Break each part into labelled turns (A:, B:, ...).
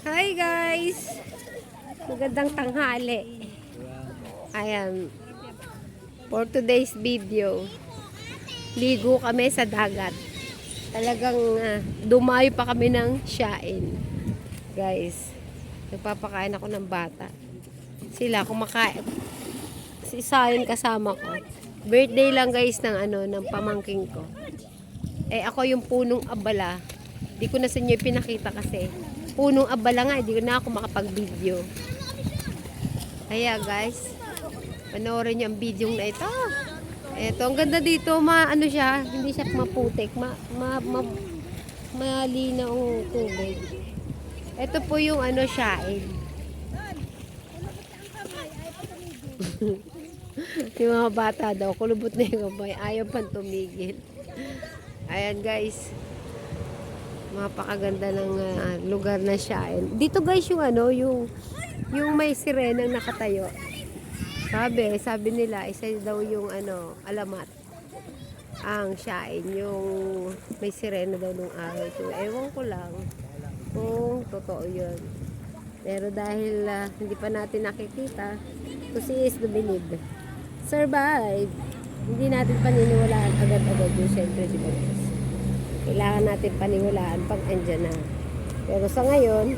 A: Hi guys! Magandang tanghali. Ayan, for today's video, ligo kami sa dagat. Talagang dumayo pa kami ng Siain. Guys, nagpapakain ako ng bata. Sila kumakain. Si Sayon kasama ko. Birthday lang guys ng pamangking ko. Ako yung punong abala. Di ko na sa inyo pinakita kasi punong abala nga, di ko na ako makapag-video. Kaya guys, panoorin nyo ang video na ito. Ito, ang ganda dito, ano siya, hindi siya maputik, malinaw ang tubig. Ito po yung Siain. Yung mga bata daw, kulubot na yung kamay, ayaw pang tumigil. Ayan guys, mapakaganda ng lugar na Siain. Dito guys yung may sirenang nakatayo. Sabi nila isa daw yung alamat ang Siain, yung may sirena daw nung araw ito. Ewan ko lang kung totoo yun. Pero dahil hindi pa natin nakikita, to see is to believe. Survive. Hindi natin paniniwalaan agad-agad yung syempre, di ba guys? Kailangan natin paniwalaan pag andyan na. Pero sa ngayon,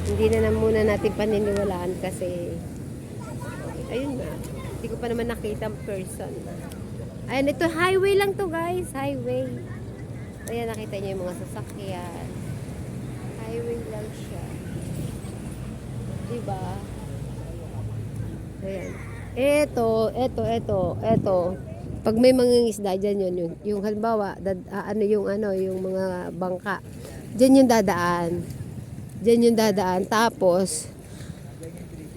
A: hindi na muna natin paniniwalaan kasi ayun na. Hindi ko pa naman nakita ang person. Ayan, ito highway lang to guys. Highway. Ayan, nakita niyo yung mga sasakyan. Highway lang siya. Diba? Ayan. Ito. Pag may mangingisda dyan yung halimbawa, yung mga bangka. Dyan yung dadaan. Tapos,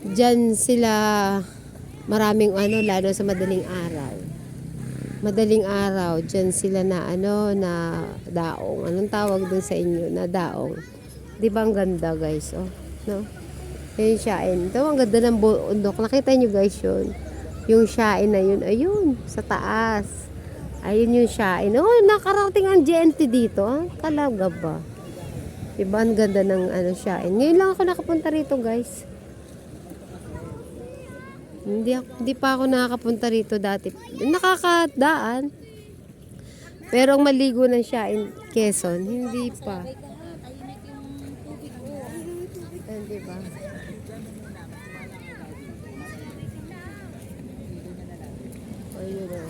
A: dyan sila maraming lalo sa madaling araw. Dyan sila na daong. Anong tawag dun sa inyo? Na daong. Di ba ang ganda guys? Oh, no? Yung Siain. Ito, ang ganda ng bundok. Nakita nyo guys yun. Yung Siain na yun. Ayun, sa taas. Ayun yung Siain. Oh, nakarating ang GNT dito. Talaga ba? Diba, ang ganda ng Siain. Ngayon lang ako nakapunta rito guys. Hindi pa ako nakakapunta rito dati. Nakakadaan. Pero ang maligo ng Siain, Quezon, hindi pa. Hindi ba? Ayun o.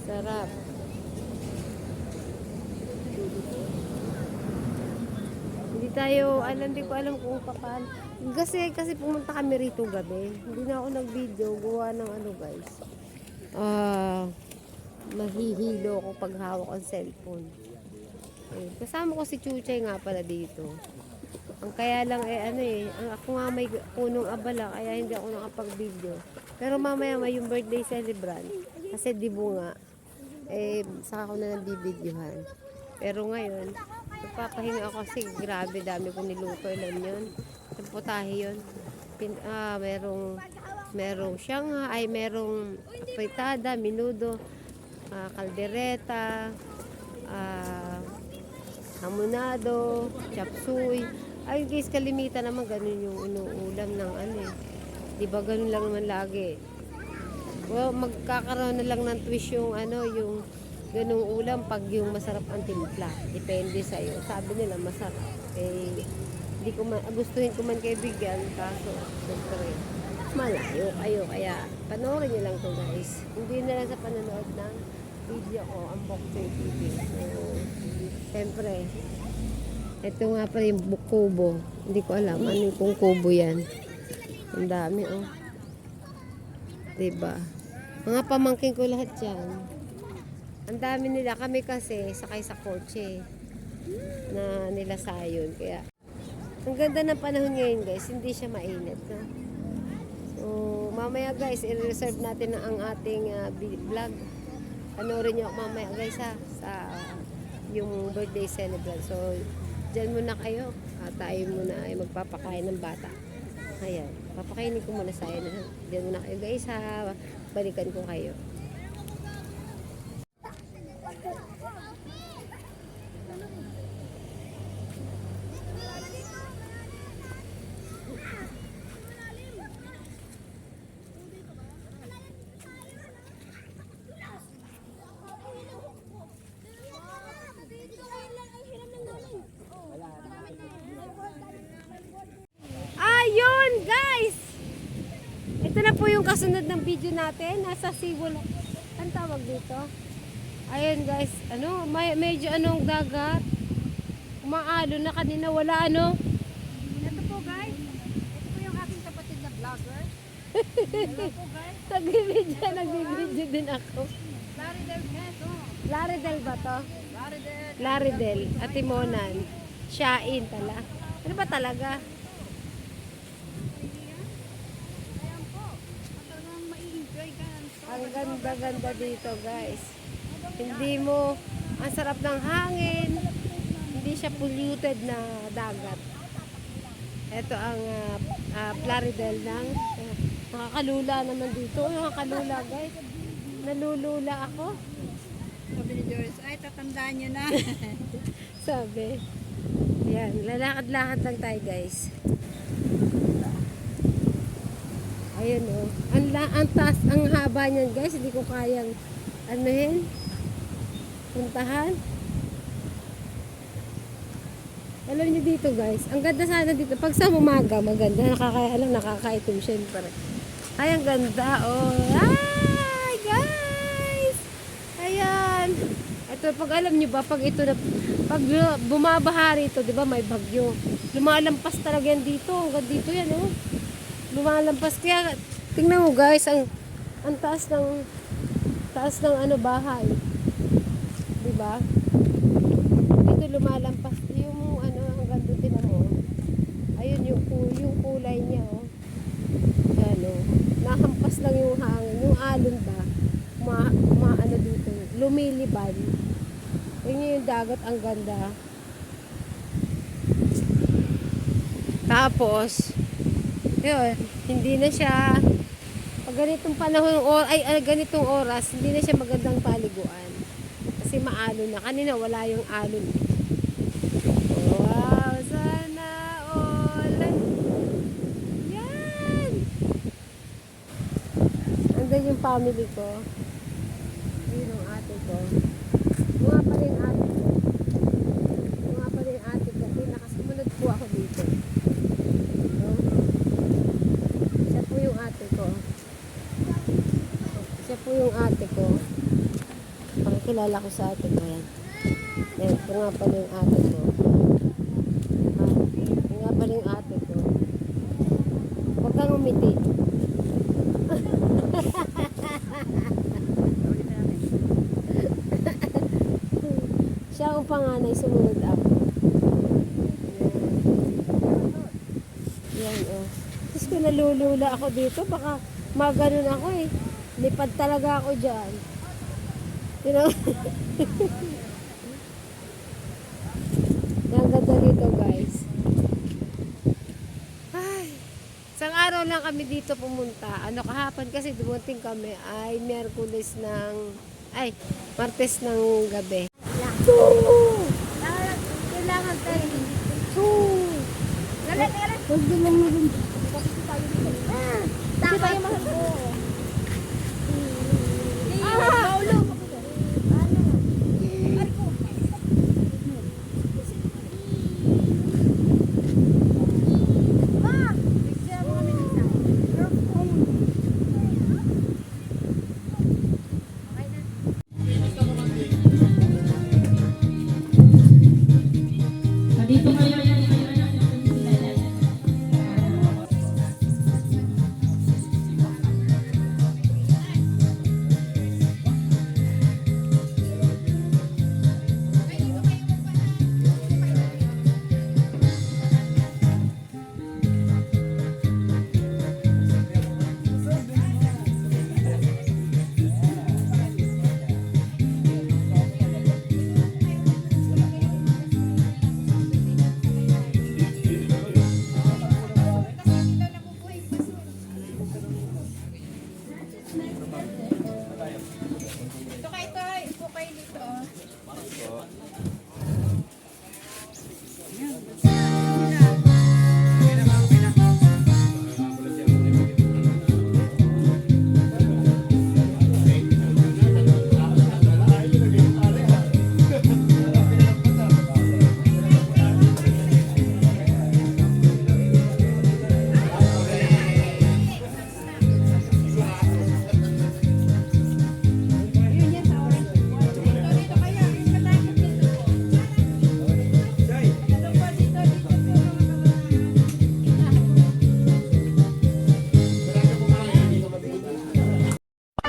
A: Sarap. Hindi ko alam kung paano. Kasi pumunta kami rito gabi. Hindi na ako nag-video. Gawa ng guys. Mahihilo ako pag hawak ang cellphone. Kasama ko si Chuchay nga pala dito. Ang kaya lang ako nga may punong abala kaya hindi ako nakapag-video. Pero mamaya may yung birthday celebrant. Kasi dibo nga. Saka ko na nabibidyohan. Pero ngayon, nagpapahinga ako kasi grabe dami kong niluto. Ilan yun? Yung putahe yun. Merong Shanghai, merong fritada, minudo, kaldereta, hamonado, chop suey. Ay guys, kalimitan naman ganun yung inuulam ng Di ba ganun lang naman lagi? Well, magkakaroon na lang ng twist yung yung ganung ulam pag yung masarap ang timpla. Depende sa iyo. Sabi nila masarap. Hindi ko gustuhin ko man kaibigan kaso siyempre malayo kayo kaya panoorin niyo lang to guys. Hindi na lang sa panonood ng video ko ang Bokchoy TV. So, siyempre ito nga pala yung kubo. Hindi ko alam kung kubo yan. Ang dami diba? Mga pamangkin ko lahat yan. Ang dami nila. Kami kasi sakay sa kotse na nila Sayon. Kaya ang ganda ng panahon ngayon guys. Hindi siya mainit. No? So mamaya guys, i-reserve natin ang ating vlog. Panoorin nyo mamaya guys sa yung birthday celebrant. So dyan muna kayo. Tayo muna ay magpapakain ng bata. Ayan. Papakainin ko muna sa inyo. Dyan muna kayo guys balikan ko kayo. yung kasunod ng video natin? Nasa Siwala. Ang tawag dito? Ayun guys, ano, medyo anong dagat. Umaalo na kanina, wala ano.
B: Ito po guys, ito po yung aking kapatid na vlogger. Hello po guys.
A: Nagbibidyo din ako.
B: Laridel Quezon.
A: Laridel ba to?
B: Laridel.
A: Laridel at Timonan. Siyain tala. Ano ba talaga?
B: Ayan po. Talagang mai-enjoy ka.
A: Ang ganda-ganda dito guys. Hindi mo, ang sarap ng hangin. Hindi siya polluted na dagat. Ito ang Plaridel ng nakakalula naman dito. Nakakalula guys. Nalulula ako.
B: Sabi ni Joyce, ay tatandaan niyo na.
A: Sabi. Yan, lalakad-lakad lang tayo guys. Ayun oh. Ang taas, ang haba niyan guys. Hindi ko kayang anuhin. Puntahan. Alam niyo dito guys, ang ganda sana dito. Pag sa umaga, maganda. Nakakaitim syempre. Ay, ang ganda. Oh. Ay, guys! Ayan. Ito, pag alam niyo ba, pag ito na, pag bumabaha rito, di ba, may bagyo. Lumalampas talaga yan dito. Hanggang dito yan, oh. Lumalampas. Kaya, tingnan mo guys, ang taas ng ano, bahay. Di ba? Dito lumalampas yung ano, hanggang doon din mo. Ayun yung kulay niya, oh. Yan, oh. Nahampas lang yung hangin. Yung alon ba? Ano dito, lumilibad. Yun yung dagat, ang ganda. Tapos, yun, hindi na siya, pag ganitong panahon, ganitong oras, hindi na siya magandang paliguan. Kasi maalon na. Kanina wala yung alon. Wow, sana all. Yan. Andun yung family ko. Yun ang ate ko. Mga pa rin ate ko. Mga pa rin ate ko. Nakasumunod po ako dito. No? Siya po yung ate ko. Siya po yung ate ko. Pakikilala ko sa ate ko yan. Yan, ito nga pala yung ate ko. Ito nga pala yung ate ko. Huwag kang umiti. Siya ang panganay, sumunod ako. Yan, oh. Tapos kung nalulula ako dito, baka maganon ako eh. Lipad talaga ako dyan. You know? Ang ganda dito guys. Ay, isang araw lang kami dito pumunta. Ano kahapon kasi dumating kami ay Martes ng gabi. Kailangan tayo. Huwag din lang na rin. Kasi tayo mahal ko. Paulo.
C: Dito kayo yan.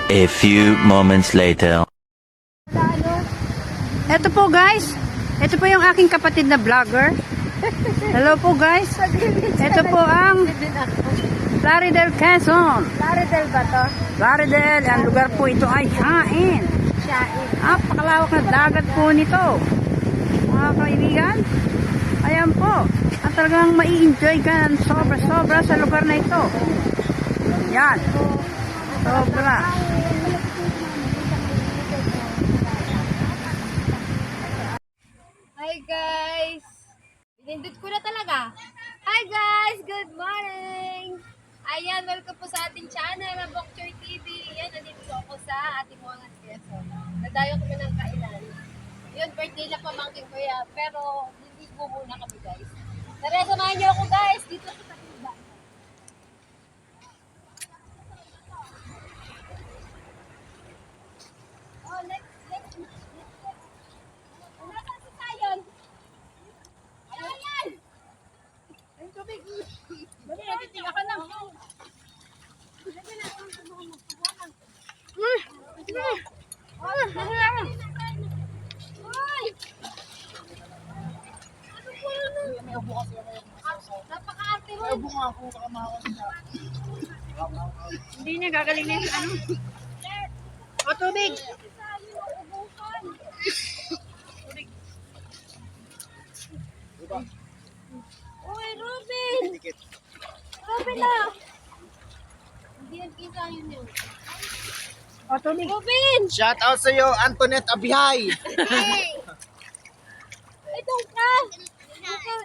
C: A few moments later.
B: Ito po guys. Ito po yung aking kapatid na vlogger. Hello po guys. Ito po ang Plaridel, Quezon.
A: Plaridel ba to?
B: Plaridel, ang lugar po ito ay Hain.
A: Siyain.
B: Napakalawak na dagat po nito. Mga kaibigan, ayan po. At talagang mai-enjoy ka ng sobra-sobra sa lugar na ito. Yan. Sobra.
A: Hi guys! Pinindot ko na talaga. Hi guys! Good morning! Ayan, welcome po sa ating channel na Bokchoy TV. Ayan, nandito po ako sa ating mga Quezon. Nadayo kami ng kainan. Yun, birthday na pamangkin ko yan. Pero, hindi po muna kami guys. Tara, samahan niyo ako guys. Dito sa Takiba. Oh, next. Nasaan si Sayon? Ayan! Ang tubig. Dali, natitinga ka lang. Napaka-arte mo.
B: Hindi niya gagaling na yung ano. O, tubig.
A: Uy, Robin! Robin na! Hindi yan kita yun yun.
B: O, tubig.
A: Robin!
D: Shout out sa iyo, Antoinette Abihay.
A: Hey! Ay, doon ka!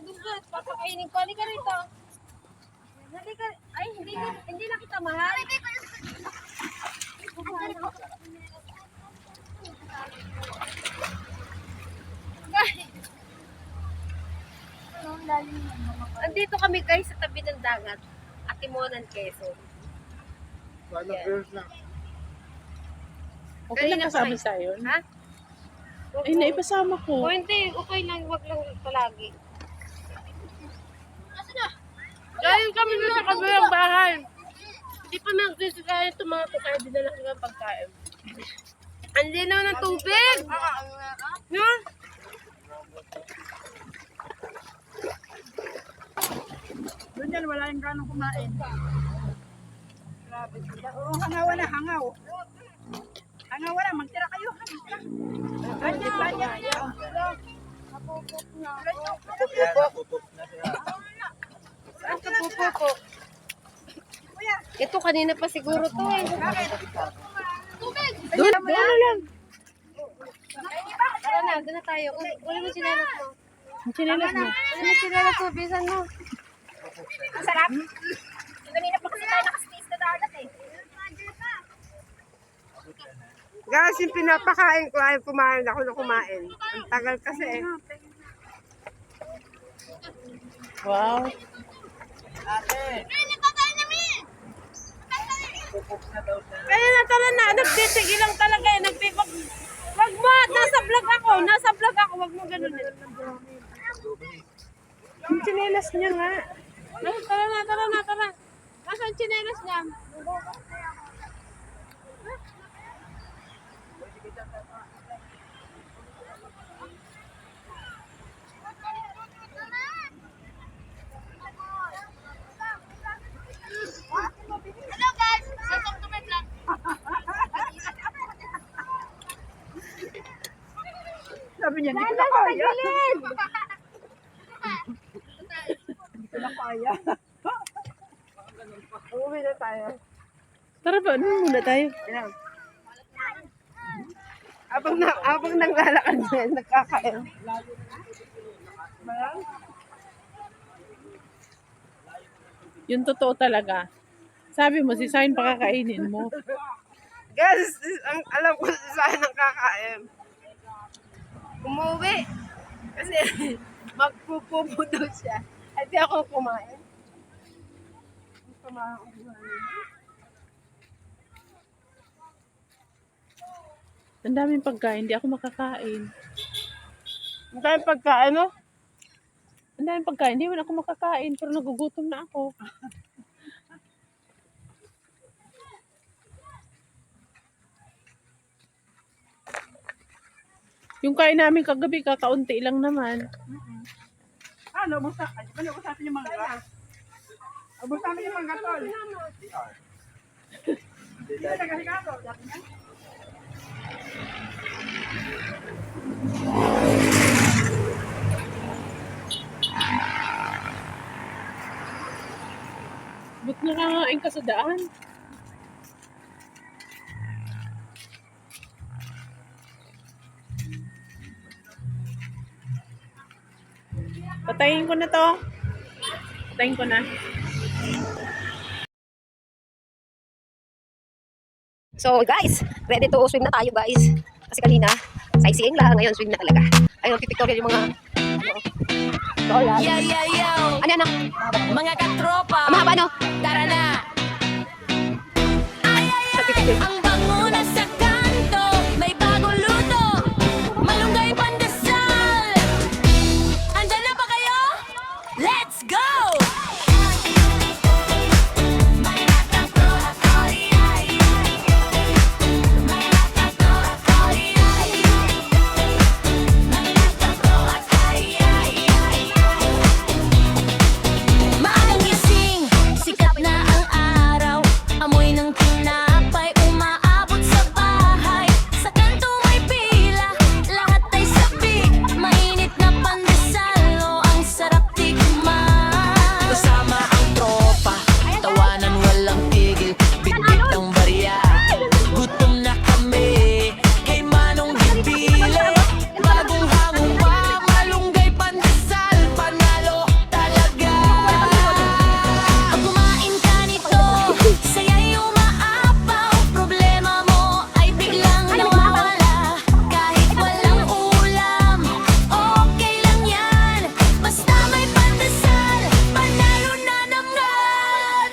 A: Doon ka. Papakainin ko. Halika rito. Halika. Ay, hindi na kita mahal. Andito kami guys sa tabi ng dagat. Atimonan, Quezon.
E: Okay lang kasama sa yun.
A: Ha?
E: Ay, naipasama ko.
A: O hindi, okay lang. Wag lang palagi. Galing kami na sa kabilang bahay. Hindi pa nagsisikain itong mga tukay. Dinala ko ng pagkain. Andi na ng tubig! No?
B: Doon yan, wala yung ganong kumain. Grabe sila. Oo, hangawa na, hangaw. Hangawa na, magtira kayo. Banya.
A: Saan ka pupupo? Ito kanina pa siguro to eh. Doon lang. Tara na, doon na tayo. Wala mo sinelas mo.
E: Ang chinelas mo.
A: Wala mo sinelas mo, bisan mo.
B: Ang sarap. Kanina pa kasi tayo nakaspace na dagat eh.
A: Guys, yung pinapakain ko ay kumain ako na kumain. Ang tagal kasi eh.
E: Wow.
A: Kaya na tala na, nagtitigil lang talaga eh. Wag mo, nasa vlog ako, wag mo ganun eh.
E: Ang chinelas niya nga.
A: Ay, tara na. Nasaan chinelas niya? Hello guys! Welcome to my vlog.
B: Sabi niya, hindi ko na kaya. Hindi ko na kaya.
A: Uuwi na tayo.
E: Tara ba, ano muna tayo?
A: Abang nanglalakad yan, nagkakain.
E: Yung totoo talaga. Sabi mo, si Sain pakakainin mo.
A: Guys, ang alam ko saan ang kakain. Umuwi. Kasi magpupupo daw siya. At di ako kumain.
E: Ang daming pagkain, hindi ako makakain.
A: Ang daming pagkain, no?
E: Ang daming pagkain, hindi man ako makakain, pero nagugutom na ako. Yung kain namin kagabi, kakaunti lang naman.
B: Ano, busa? Ay, ano, busatin yung mangga? Busatin yung mangga, tol. Hindi na nagahigado. Dati na.
E: Ba't nakakain ka sa daan? Patayin ko na to. Patayin ko na.
A: So guys, ready to swim na tayo guys. Kasi kanina, sightseeing lang. Ngayon, swim na talaga. Ayun, pipictorial yung mga...
F: Yo, yo, yo!
A: Ano yan?
F: Mga katropa!
A: Mahaba, no?
F: Tara na! Ay, ay, ay! Ang bango na sa kanto! May bagong luto! Malunggay pandesal! Andyan na ba kayo? Let's go! Maagang gising, sikat na ang araw. Amoy ng tinapay, umaabot sa bahay. Sa kanto may pila, lahat ay sabi. Mainit na pandesal, oh, ang sarap tikman.
G: Kasama ang tropa, tawanan walang tigil, bitbit ng barya. Gutom na kami, kay Manong Gibile. Bagong hamon pa, malunggay pandesal, panalo talaga.
F: Pag kumain ka nito, saya'y umaapaw. Problema mo ay biglang nawawala. Kahit walang ulam, okay lang yan. Basta may pandesal, panalo na naman.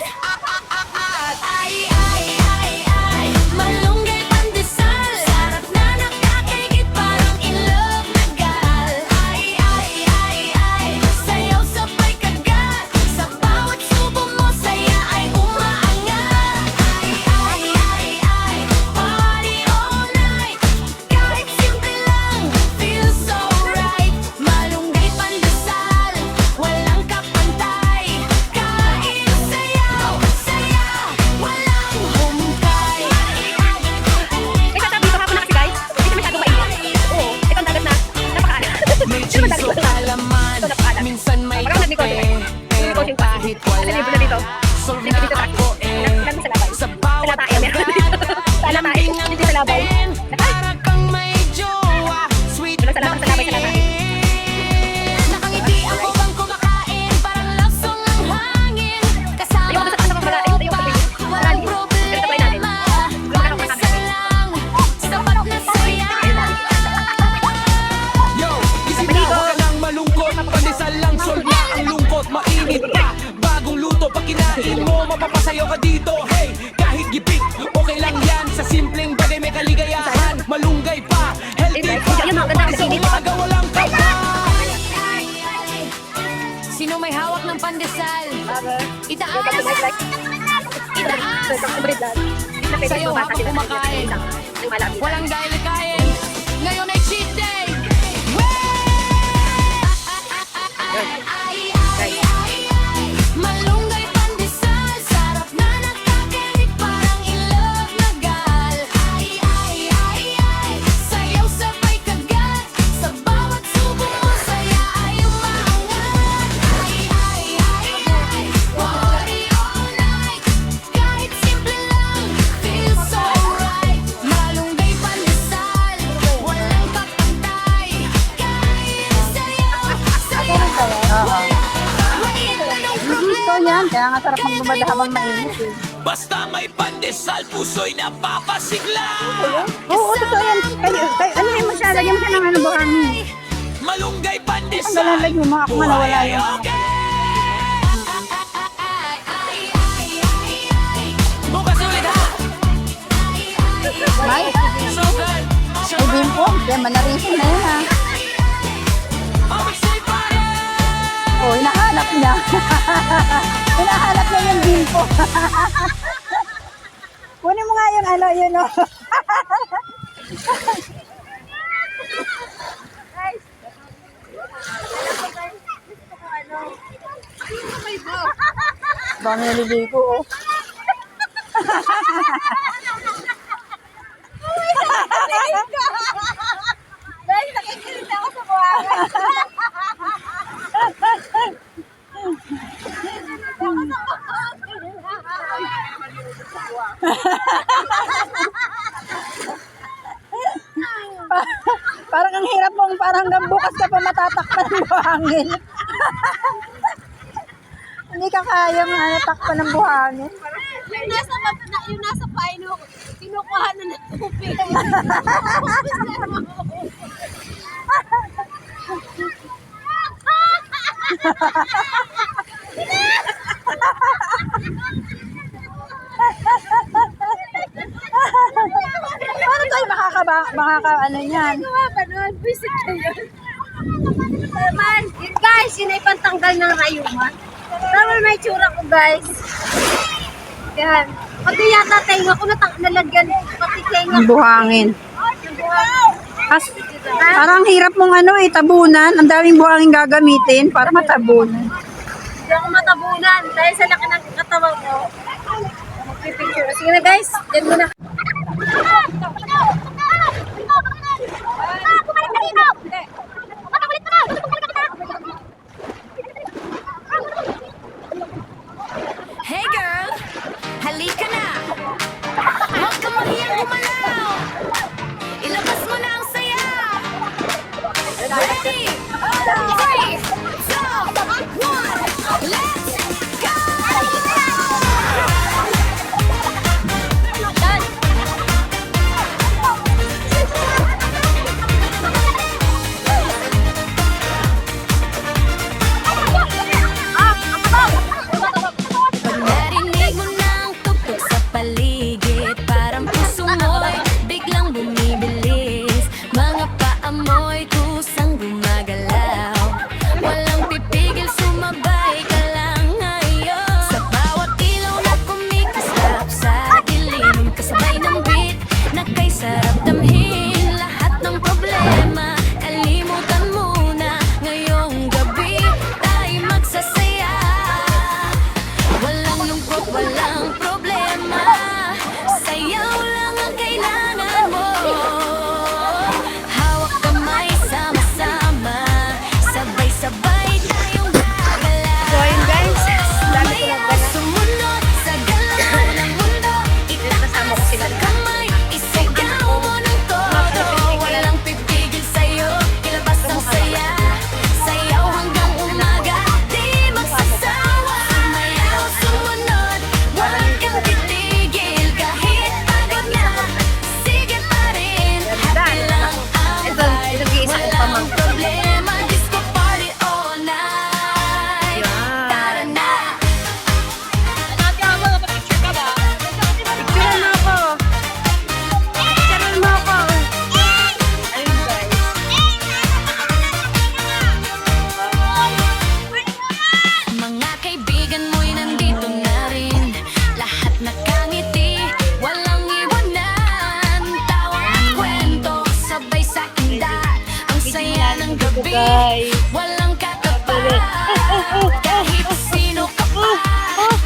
F: Ay, ay, ay, ay, malunggay pandesal. Sarap na nakakaigit, parang in love na gal. Ay, ay, ay, ay, sayaw sabay kagat. Sa bawat subo mo, saya ay umaangat. Ay, ay, ay, ay, party all night. Kahit simple lang, feels so right. Malunggay pandesal, walang kapantay. Kain, sayaw, saya, walang humkay.
A: May sasabi ko hapon na kasi guys. Hindi masyadong mainit. Oo, ito ang dagat na. Napakaalat.
G: May chiso kalaman, minsan may kape. Pero kahit wala, solve na ako Sa bawat kagat, lambingan ka din. Para kang may jowa, sweet na pain.
F: Nakangiti ako bang kumakain, parang love song ang hangin. Kasama walang problema. Pandesal lang, sapat na saya.
G: Yo, gising na, huwag ka nang malungkot. Pandesal lang, solve na ang lungkot. Mainit pa, bagong luto. Pag kinain mo, mapapasayaw ka dito. Hey, kahit gipit, okay lang yan. Sa simpleng bagay may kaligayahan. Malunggay pa, healthy pa. Pag sa umaga, walang kaba.
F: Sino may hawak ng pandesal? Itaas! Sayo habang kumakain. Walang dahil kain. Ngayon ay cheat day. Malunggay pandesal, sarap na nakakakilig, parang in love na gal. Ay, ay, ay, ay, sayaw sabay kagat. Sa bawat subo mo, saya ay umaangat. Ay, ay, ay, ay, party all night. Kahit simple lang, feels so right. Malunggay pandesal, walang kapantay. Kain, sayaw, sayaw,
B: Gusto niyan, kaya nga sarap ang lumada habang mainit eh.
G: Basta may pandesal, puso'y napapasigla.
B: Oo, totoo yan. Ano mo siya, lagyan mo siya ng ano buhangin.
G: Malunggay
B: Ang
G: pandesal,
B: galalag mo, mga kuma nawala yun.
G: okay. Bukas ulit ha.
B: May,
G: So good. So
B: may bimpo. Diyan, manarisin na yun ha.
G: I'll say party.
B: Oh, hinahanap niya. Hinahanap niya yung bimpo. Kunin mo nga yung ano, yun o. Dami naliligo, oh.
H: Dahil nakikinig ako sa buwangan.
B: Parang ang hirap mong parang hanggang bukas ka pa matatakpan ng buhangin. Hindi ka kaya takpan ng buhangin.
H: Yung nasa paino, kinukuha na ng tubig.
B: Paano tayo ano niyan?
H: Ganun, visit kayo. Naman, yun guys, yun ay pantanggal ng rayuma. Tama na yung tsura ko guys. Yan. Pag yata tenga ko nalagyan, pati tenga
B: Ang buhangin.
H: yung buhang.
B: Parang hirap mong tabunan. Ang daming buhangin gagamitin para matabunan.
H: Hindi ako matabunan dahil sa laki ng katawan ko. Magpipicture. Sige na guys, dyan muna.
F: Hey girl, halika na. Huwag kang mahiyang umalaw. Ilabas mo na ang saya. Ready? 3, 2, 1, let's go! Narinig mo na ang tugtog sa paligid. Parang puso mo'y biglang bumibilis. Mga paa mo'y kusang gumagalaw. Walang pipigil, sumabay ka lang ngayon. Sa bawat ilaw na kumikislap sa dilim, kasabay ng beat na kay sarap damhin. Lahat ng problema kalimutan muna. Ngayong gabi tayo magsasaya. Walang lungkot, walang problema. Sayaw lang ang kailangan mo. Hawak kamay, sama-sama. Sabay-sabay tayong gagalaw. So ayun guys, dami ko lang sumunod sa galaw ng mundo. Itaas sa kamay, isigaw mo ng todo. Walang pipigil sa'yo, ilabas ang saya. Sayaw hanggang umaga, di magsasawa. Sumayaw, sumunod, huwag kang titigil. Kahit pagod na, sige pa rin. Happy lang ang vibe, walang problema. Disco party all night. Tara na.
H: Picturean mo ako. Picturean mo ako. Ayun guys.
F: Mga kaibigan mo'y nandito na rin. Lahat nakangiti, walang iwanan. Tawa at kwento, sabay sa indat. Ang saya ng gabi, walang katapat. Kahit sino ka pa,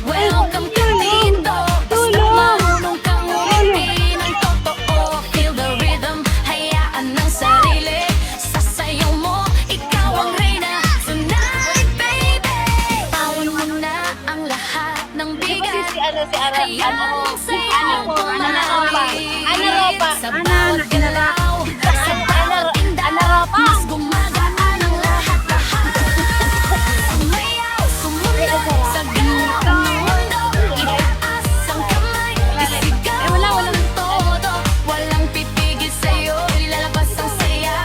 F: welcome ka dito. Basta marunong kang umiti ng totoo. Feel the rhythm, hayaan ng sarili. Sasayaw mo, ikaw ang reyna. Tonight, baby, pawin mo na ang lahat ng bigat. Hayaan mong sayaw pumalit. Sa bawat galaw, sa bawat tindahan, mas gumagaan ang lahat-lahat. Sumayaw, sumunod sa galaw ng mundo. Itaas ang kamay, isigaw ng todo. Walang pipigil sa'yo, ilalabas ang saya.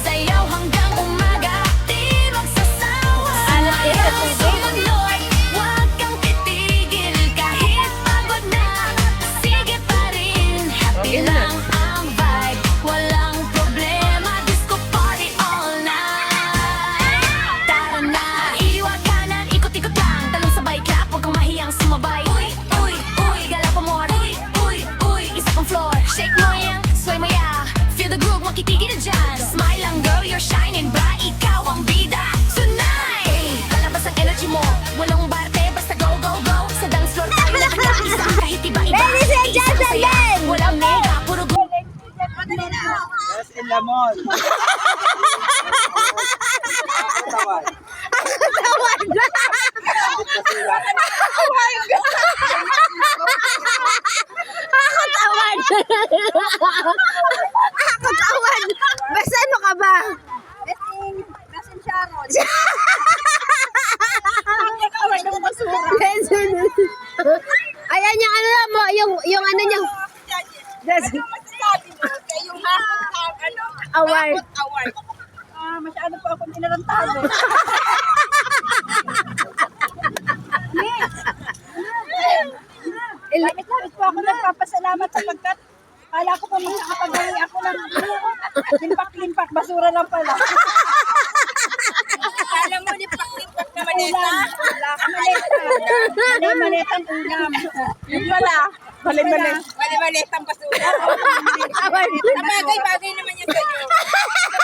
F: Sayaw hanggang umaga, di magsasawa. Sumayaw, sumunod, huwag kang titigil. Kahit pagod na, sige pa rin. Happy lang ang vibe, walang problema. Disco party all night. Tara na, iiwag kanan, ikot-ikot lang. Talong sabay, clap, huwag kang mahiyang sumabay. Uy, uy, uy, gala pa more. Uy, uy, uy, isa pang floor. Shake mo yang, sway mo ya. Feel the groove, makitigil na dyan. Smile lang girl, you're shining bright. Ikaw ang bida tonight. Lalabas ang energy mo,
D: lamon. Tawad.
A: Ako tawad. Ako tawad. Basta ano ka ba?
H: Lasing Sharon.
A: Ayan yung ano mo, yung ano niya.
H: Yung
A: Award.
H: masyado po akong inarantado. Lapit-lapit po ako nagpapasalamat sapagkat kala ko po makakapagawi ako ng limpak-limpak basura lang pala. Kala mo limpak-limpak na maleta? Wala ka maleta. Mali-maletang ulam. Yun pala. Mali-maletang basura. Bagay-bagay naman yan sa'yo.